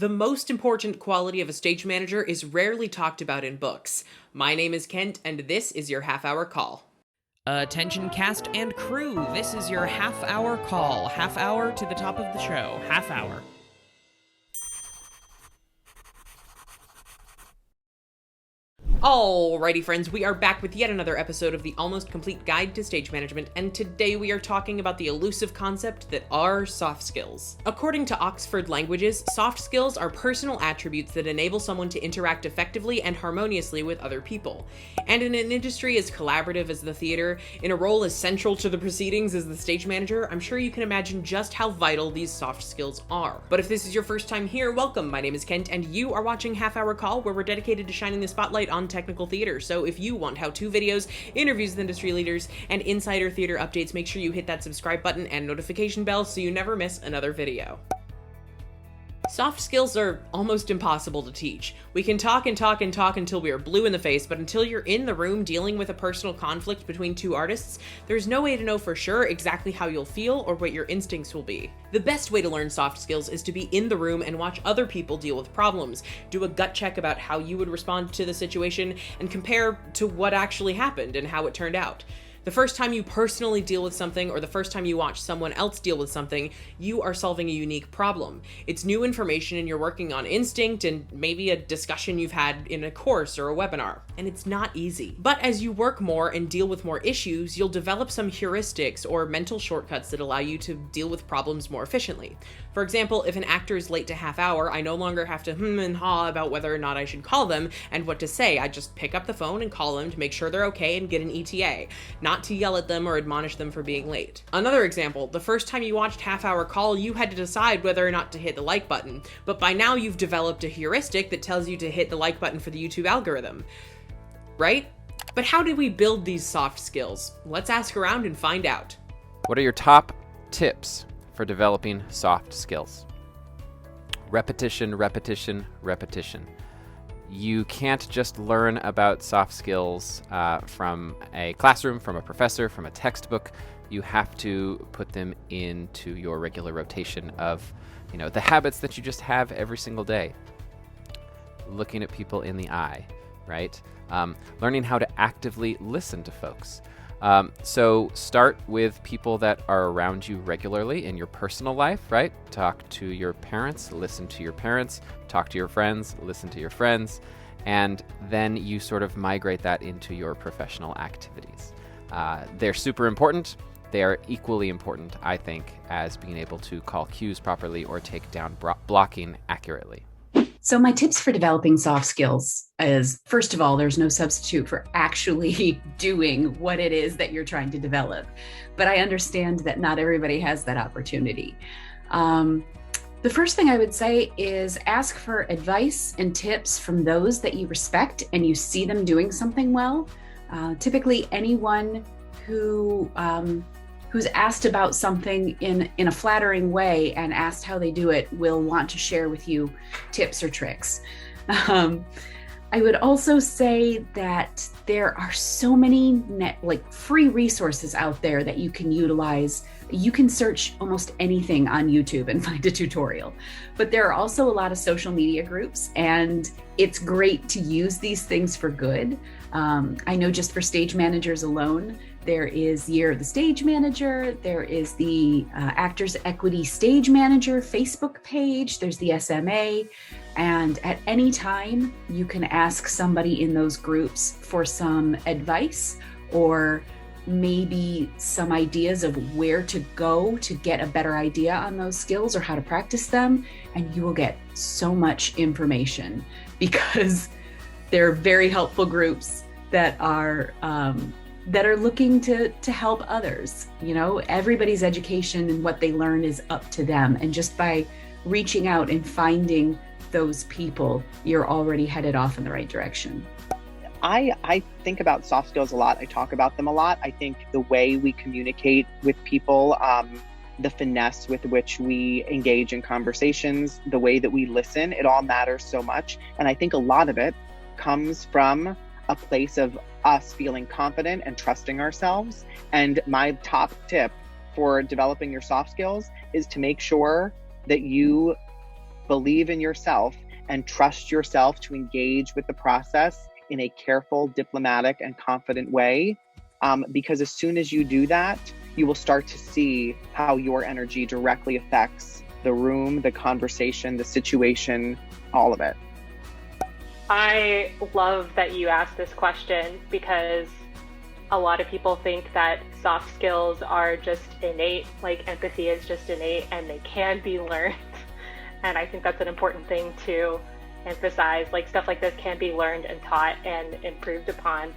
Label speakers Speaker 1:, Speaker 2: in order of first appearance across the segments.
Speaker 1: The most important quality of a stage manager is rarely talked about in books. My name is Kent, and this is your half-hour call.
Speaker 2: Attention cast and crew, this is your half-hour call. Half hour to the top of the show. Half hour.
Speaker 1: Alrighty friends, we are back with yet another episode of the Almost Complete Guide to Stage Management, and today we are talking about the elusive concept that are soft skills. According to Oxford Languages, soft skills are personal attributes that enable someone to interact effectively and harmoniously with other people. And in an industry as collaborative as the theater, in a role as central to the proceedings as the stage manager, I'm sure you can imagine just how vital these soft skills are. But if this is your first time here, welcome. My name is Kent, and you are watching Half Hour Call, where we're dedicated to shining the spotlight on technical theater. So if you want how-to videos, interviews with industry leaders, and insider theater updates, make sure you hit that subscribe button and notification bell so you never miss another video. Soft skills are almost impossible to teach. We can talk and talk and talk until we are blue in the face, but until you're in the room dealing with a personal conflict between two artists, there's no way to know for sure exactly how you'll feel or what your instincts will be. The best way to learn soft skills is to be in the room and watch other people deal with problems, do a gut check about how you would respond to the situation, and compare to what actually happened and how it turned out. The first time you personally deal with something, or the first time you watch someone else deal with something, you are solving a unique problem. It's new information and you're working on instinct and maybe a discussion you've had in a course or a webinar. And it's not easy. But as you work more and deal with more issues, you'll develop some heuristics or mental shortcuts that allow you to deal with problems more efficiently. For example, if an actor is late to half hour, I no longer have to and haw about whether or not I should call them and what to say. I just pick up the phone and call them to make sure they're okay and get an ETA. Not to yell at them or admonish them for being late. Another example, the first time you watched Half Hour Call, you had to decide whether or not to hit the like button, but by now you've developed a heuristic that tells you to hit the like button for the YouTube algorithm, right? But how did we build these soft skills? Let's ask around and find out.
Speaker 3: What are your top tips for developing soft skills? Repetition, repetition, repetition. You can't just learn about soft skills from a classroom, from a professor, from a textbook. You have to put them into your regular rotation of, the habits that you just have every single day. Looking at people in the eye, right? Learning how to actively listen to folks. So start with people that are around you regularly in your personal life, right? Talk to your parents, listen to your parents, talk to your friends, listen to your friends, and then you sort of migrate that into your professional activities. They're super important. They are equally important, I think, as being able to call cues properly or take down blocking accurately.
Speaker 4: So my tips for developing soft skills is, first of all, there's no substitute for actually doing what it is that you're trying to develop. But I understand that not everybody has that opportunity. The first thing I would say is ask for advice and tips from those that you respect and you see them doing something well. Typically, anyone who's asked about something in a flattering way and asked how they do it will want to share with you tips or tricks. I would also say that there are so many free resources out there that you can utilize. You can search almost anything on YouTube and find a tutorial, but there are also a lot of social media groups, and it's great to use these things for good. I know just for stage managers alone, there is Year of the Stage Manager, there is the Actors Equity Stage Manager Facebook page, there's the SMA, and at any time you can ask somebody in those groups for some advice or maybe some ideas of where to go to get a better idea on those skills or how to practice them, and you will get so much information because they're very helpful groups that are looking to help others. Everybody's education and what they learn is up to them, and just by reaching out and finding those people, you're already headed off in the right direction.
Speaker 5: I think about soft skills a lot. I talk about them a lot. I think the way we communicate with people, the finesse with which we engage in conversations, the way that we listen, it all matters so much. And I think a lot of it comes from a place of us feeling confident and trusting ourselves. And my top tip for developing your soft skills is to make sure that you believe in yourself and trust yourself to engage with the process in a careful, diplomatic, and confident way. Because as soon as you do that, you will start to see how your energy directly affects the room, the conversation, the situation, all of it.
Speaker 6: I love that you asked this question, because a lot of people think that soft skills are just innate, like empathy is just innate and they can be learned. And I think that's an important thing to emphasize. Like, stuff like this can be learned and taught and improved upon.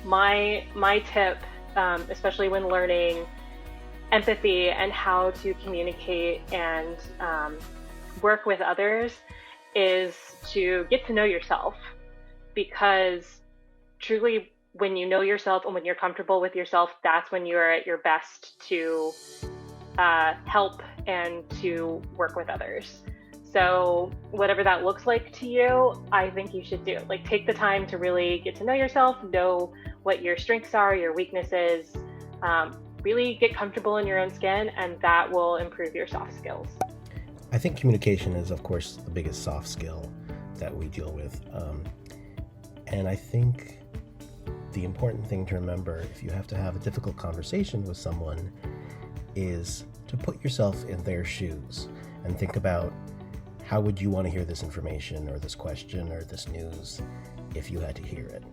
Speaker 6: My tip, especially when learning empathy and how to communicate and work with others, is to get to know yourself. Because truly, when you know yourself and when you're comfortable with yourself, that's when you're at your best to help and to work with others. So whatever that looks like to you, I think you should do. Like, take the time to really get to know yourself, know what your strengths are, your weaknesses, really get comfortable in your own skin, and that will improve your soft skills.
Speaker 7: I think communication is, of course, the biggest soft skill that we deal with. And I think the important thing to remember, if you have to have a difficult conversation with someone, is to put yourself in their shoes and think about, how would you want to hear this information or this question or this news if you had to hear it?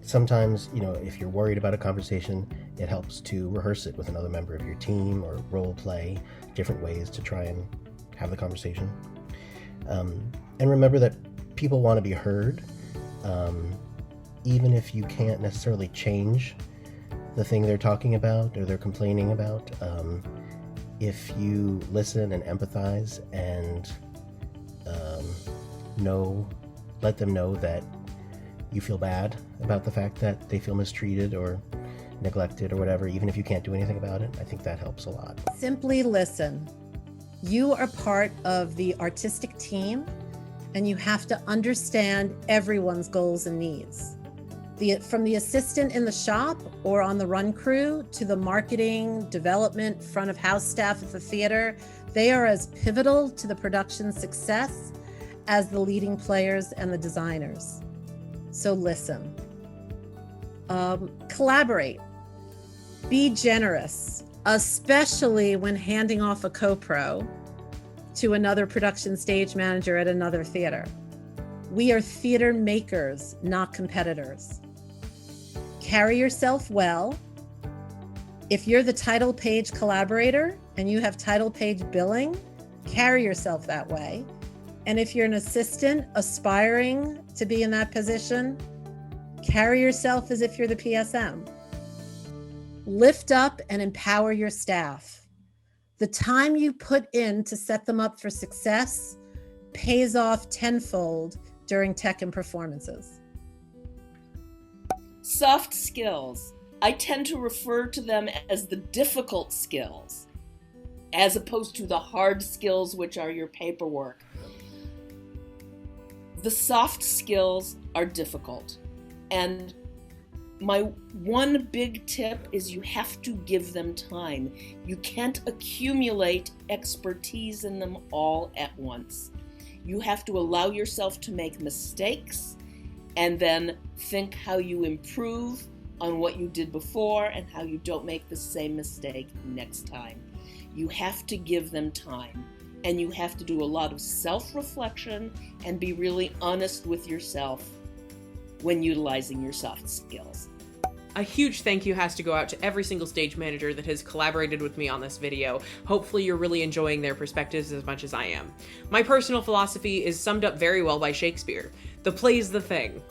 Speaker 7: Sometimes, if you're worried about a conversation, it helps to rehearse it with another member of your team or role play different ways to try and have the conversation. And remember that people want to be heard, even if you can't necessarily change the thing they're talking about or they're complaining about. If you listen and empathize and let them know that you feel bad about the fact that they feel mistreated or neglected or whatever, even if you can't do anything about it, I think that helps a lot.
Speaker 8: Simply listen. You are part of the artistic team, and you have to understand everyone's goals and needs. From the assistant in the shop or on the run crew to the marketing, development, front of house staff at the theater, they are as pivotal to the production's success as the leading players and the designers. So listen. Collaborate. Be generous, especially when handing off a co-pro to another production stage manager at another theater. We are theater makers, not competitors. Carry yourself well. If you're the title page collaborator and you have title page billing, carry yourself that way. And if you're an assistant aspiring to be in that position, carry yourself as if you're the PSM. Lift up and empower your staff. The time you put in to set them up for success pays off tenfold during tech and performances.
Speaker 9: Soft skills. I tend to refer to them as the difficult skills, as opposed to the hard skills, which are your paperwork. The soft skills are difficult. And my one big tip is you have to give them time. You can't accumulate expertise in them all at once. You have to allow yourself to make mistakes and then think how you improve on what you did before and how you don't make the same mistake next time. You have to give them time, and you have to do a lot of self-reflection and be really honest with yourself when utilizing your soft skills.
Speaker 1: A huge thank you has to go out to every single stage manager that has collaborated with me on this video. Hopefully you're really enjoying their perspectives as much as I am. My personal philosophy is summed up very well by Shakespeare. The play's the thing.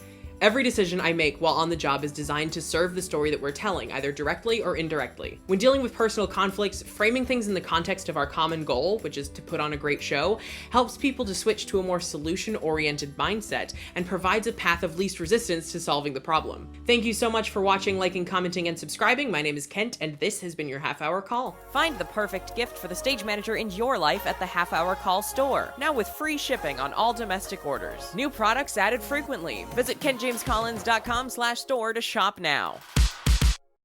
Speaker 1: Every decision I make while on the job is designed to serve the story that we're telling, either directly or indirectly. When dealing with personal conflicts, framing things in the context of our common goal, which is to put on a great show, helps people to switch to a more solution-oriented mindset and provides a path of least resistance to solving the problem. Thank you so much for watching, liking, commenting, and subscribing. My name is Kent, and this has been your Half Hour Call.
Speaker 2: Find the perfect gift for the stage manager in your life at the Half Hour Call store, now with free shipping on all domestic orders. New products added frequently. Visit KentJamesCollins.com/store to shop now.